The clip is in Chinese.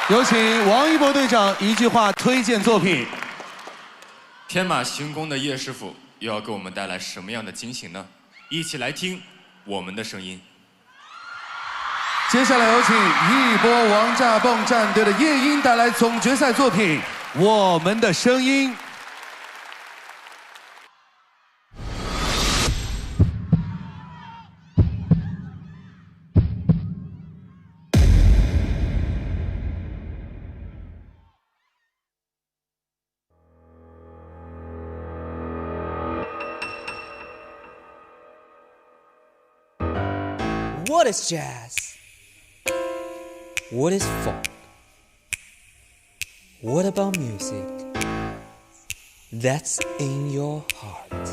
有请王一博队长一句话推荐作品。天马行空的叶师傅又要给我们带来什么样的惊喜呢？一起来听我们的声音。接下来有请一波王炸蹦战队的夜莺带来总决赛作品《我们的声音》。What is jazz? What is folk? What about music that's in your heart?